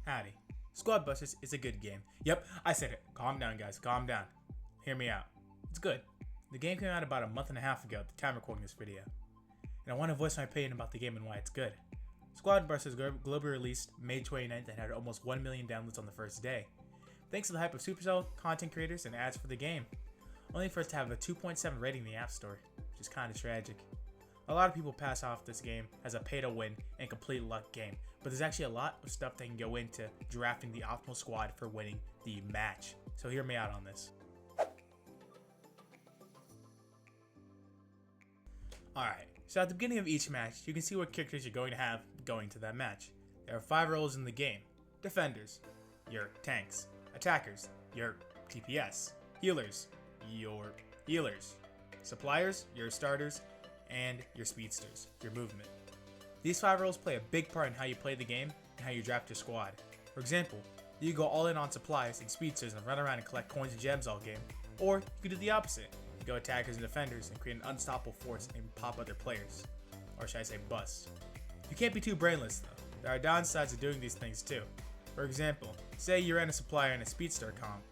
Howdy. Squad Busters is a good game. Yep, I said it. Calm down, guys. Calm down. Hear me out. It's good. The game came out about a month and a half ago at the time recording this video. And I want to voice my opinion about the game and why it's good. Squad Busters globally released May 29th and had almost 1 million downloads on the first day. Thanks to the hype of Supercell, content creators, and ads for the game. Only for it to have a 2.7 rating in the App Store, which is kinda tragic. A lot of people pass off this game as a pay-to-win and complete luck game, but there's actually a lot of stuff that can go into drafting the optimal squad for winning the match. So hear me out on this. Alright, so at the beginning of each match, you can see what characters you're going to have going to that match. There are 5 roles in the game. Defenders, your tanks. Attackers, your DPS. Healers, your healers. Suppliers, your starters. And your speedsters, your movement. These 5 roles play a big part in how you play the game and how you draft your squad. For example, you can go all in on supplies and speedsters and run around and collect coins and gems all game, or you can do the opposite. You go attackers and defenders and create an unstoppable force and pop other players. Or should I say bust. You can't be too brainless though. There are downsides of doing these things too. For example, say you're in a supplier and a speedster comp.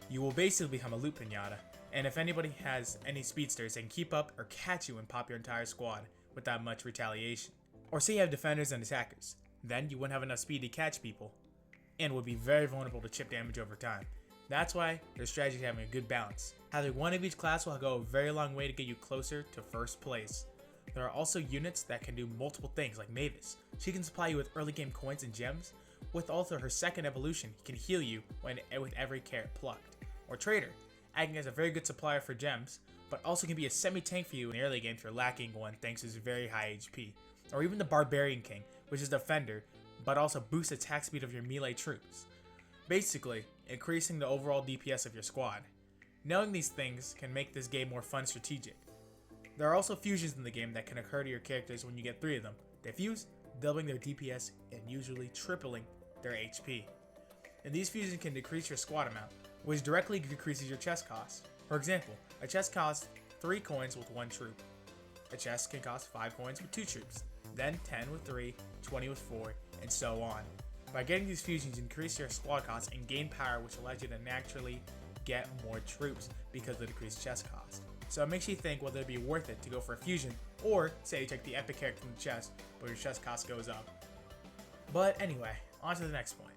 You will basically become a loot pinata. And if anybody has any speedsters, they can keep up or catch you and pop your entire squad without much retaliation. Or say you have defenders and attackers, then you wouldn't have enough speed to catch people and would be very vulnerable to chip damage over time. That's why there's strategy to having a good balance. Having one of each class will go a very long way to get you closer to first place. There are also units that can do multiple things like Mavis. She can supply you with early game coins and gems. With also her second evolution, he can heal you with every carrot plucked. Or Trader, acting as a very good supplier for gems, but also can be a semi-tank for you in the early game if you're lacking one thanks to his very high HP. Or even the Barbarian King, which is defender, but also boosts attack speed of your melee troops. Basically, increasing the overall DPS of your squad. Knowing these things can make this game more fun and strategic. There are also fusions in the game that can occur to your characters when you get 3 of them. They fuse, doubling their DPS and usually tripling their HP. And these fusions can decrease your squad amount, which directly decreases your chest cost. For example, a chest costs 3 coins with 1 troop. A chest can cost 5 coins with 2 troops, then 10 with 3, 20 with 4, and so on. By getting these fusions, you increase your squad cost and gain power, which allows you to naturally get more troops because of the decreased chest cost. So it makes you think whether it'd be worth it to go for a fusion, or say you take the epic character from the chest, but your chest cost goes up. But anyway, on to the next point.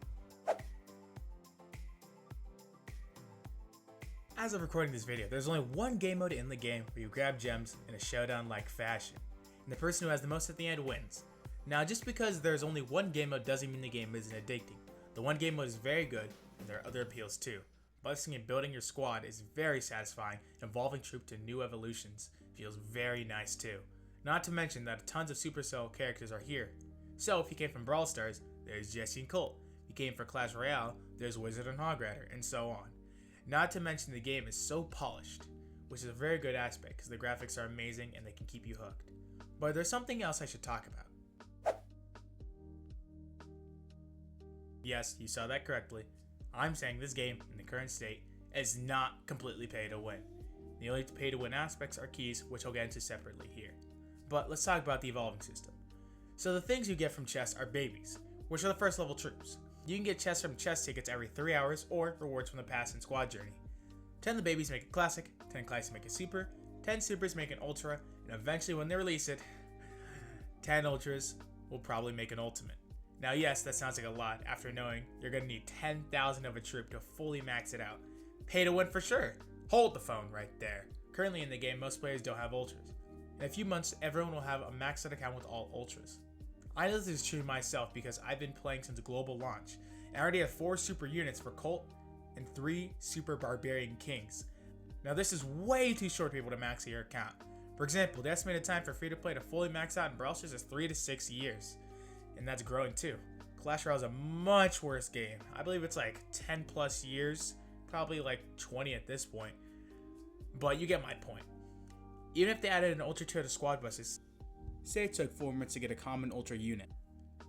As of recording this video, there's only one game mode in the game where you grab gems in a showdown-like fashion, and the person who has the most at the end wins. Now, just because there's only one game mode doesn't mean the game isn't addicting. The one game mode is very good, and there are other appeals too. Busting and building your squad is very satisfying, evolving troop to new evolutions feels very nice too. Not to mention that tons of Supercell characters are here. So if you came from Brawl Stars, there's Jesse and Colt. If you came for Clash Royale, there's Wizard and Hog Rider, and so on. Not to mention the game is so polished, which is a very good aspect because the graphics are amazing and they can keep you hooked. But there's something else I should talk about. Yes, you saw that correctly. I'm saying this game, in the current state, is not completely pay to win. The only pay to win aspects are keys, which I'll get into separately here. But let's talk about the evolving system. So the things you get from chests are babies, which are the first level troops. You can get chests from chest tickets every 3 hours or rewards from the past and squad journey. 10 of the babies make it classic, 10 classics make it super, 10 supers make an ultra, and eventually when they release it, 10 ultras will probably make an ultimate. Now yes, that sounds like a lot after knowing you're going to need 10,000 of a troop to fully max it out. Pay to win for sure. Hold the phone right there. Currently in the game, most players don't have ultras. In a few months, everyone will have a maxed out account with all ultras. I know this is true myself because I've been playing since global launch, and I already have 4 super units for Colt and 3 super Barbarian Kings. Now this is way too short to be able to max your account. For example, the estimated time for free to play to fully max out in Brawl Stars is 3 to 6 years, and that's growing too. Clash Royale is a much worse game. I believe it's like 10 plus years, probably like 20 at this point, but you get my point. Even if they added an ultra to the squad buses, say it took 4 months to get a common ultra unit.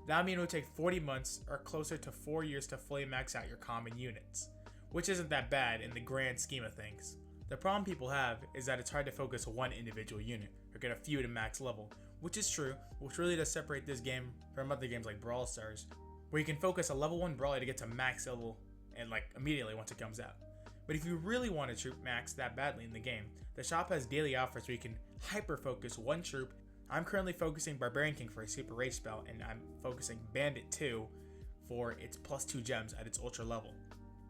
That would mean it would take 40 months or closer to 4 years to fully max out your common units, which isn't that bad in the grand scheme of things. The problem people have is that it's hard to focus one individual unit or get a few to max level, which is true, which really does separate this game from other games like Brawl Stars. where you can focus a level 1 brawler to get to max level and like immediately once it comes out. But if you really want a troop max that badly in the game, the shop has daily offers where you can hyper focus one troop. I'm currently focusing Barbarian King for a super rage spell, and I'm focusing Bandit 2 for its +2 gems at its ultra level.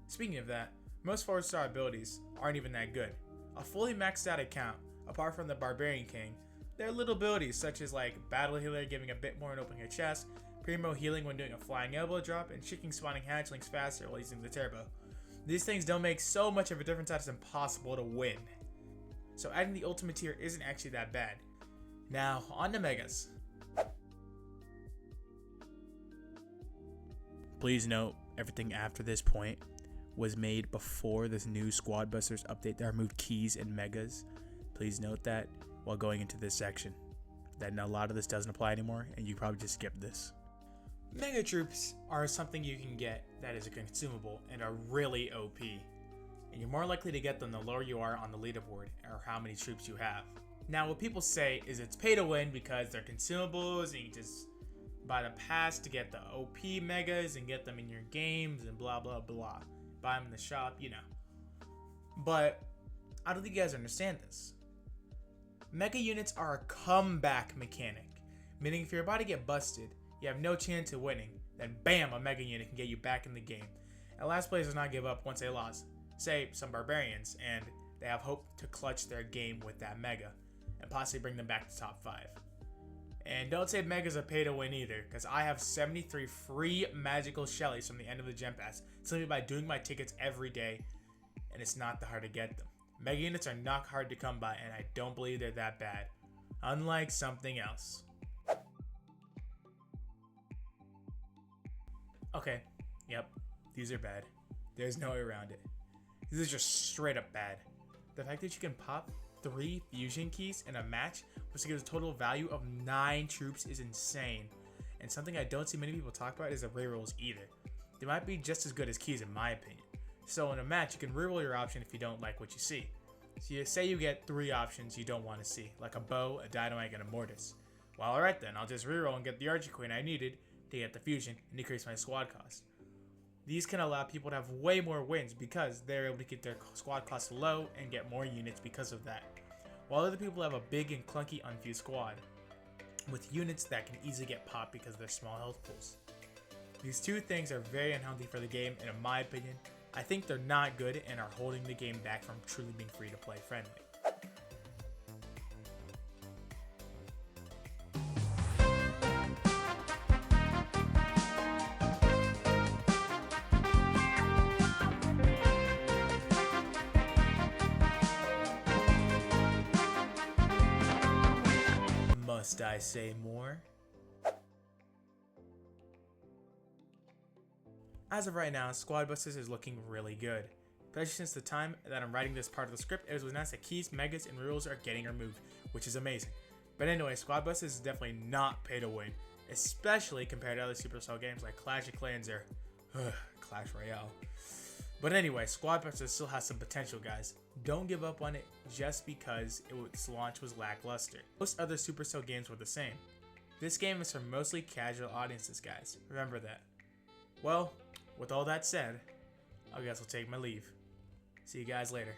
Speaking of that, most 4-star abilities aren't even that good. A fully maxed out account, apart from the Barbarian King, there are little abilities such as like Battle Healer giving a bit more and opening your chest, Primo healing when doing a flying elbow drop, and chicken spawning hatchlings faster while using the turbo. These things don't make so much of a difference that it's impossible to win. So adding the ultimate tier isn't actually that bad. Now, on to Megas. Please note, everything after this point was made before this new Squad Busters update that removed keys and Megas. Please note that while going into this section, that a lot of this doesn't apply anymore, and you probably just skipped this. Mega Troops are something you can get that is a consumable and are really OP, and you're more likely to get them the lower you are on the leaderboard or how many troops you have. Now what people say is it's pay to win because they're consumables and you just buy the pass to get the OP Megas and get them in your games and blah blah blah. Buy them in the shop, you know. But I don't think you guys understand this. Mega units are a comeback mechanic, meaning if you're about to get busted, you have no chance of winning, then bam, a mega unit can get you back in the game. And last players does not give up once they lost. Say some barbarians, and they have hope to clutch their game with that mega and possibly bring them back to top 5. And don't say megas are pay to win either, because I have 73 free magical Shellys from the end of the gem pass simply by doing my tickets every day, and it's not that hard to get them. Mega units are not hard to come by, and I don't believe they're that bad, unlike something else. Okay, yep, these are bad. There's no way around it. These are just straight up bad. The fact that you can pop 3 fusion keys in a match, which gives a total value of 9 troops, is insane. And something I don't see many people talk about is the rerolls either. They might be just as good as keys in my opinion. So in a match, you can reroll your option if you don't like what you see. So you say you get 3 options you don't want to see, like a bow, a dynamite, and a mortis. Well, alright then, I'll just reroll and get the archer queen I needed to get the fusion and decrease my squad cost. These can allow people to have way more wins because they're able to keep their squad costs low and get more units because of that. While other people have a big and clunky unfused squad with units that can easily get popped because of their small health pools. These two things are very unhealthy for the game, and in my opinion, I think they're not good and are holding the game back from truly being free to play friendly. Must I say more? As of right now, Squad Busters is looking really good, especially since the time that I'm writing this part of the script, it was announced that keys, megas, and rules are getting removed, which is amazing. But anyway, Squad Busters is definitely not pay to win, especially compared to other Supercell games like Clash of Clans or Clash Royale. But anyway, Squad Busters still has some potential, guys. Don't give up on it just because its launch was lackluster. Most other Supercell games were the same. This game is for mostly casual audiences, guys. Remember that. Well, with all that said, I guess I'll take my leave. See you guys later.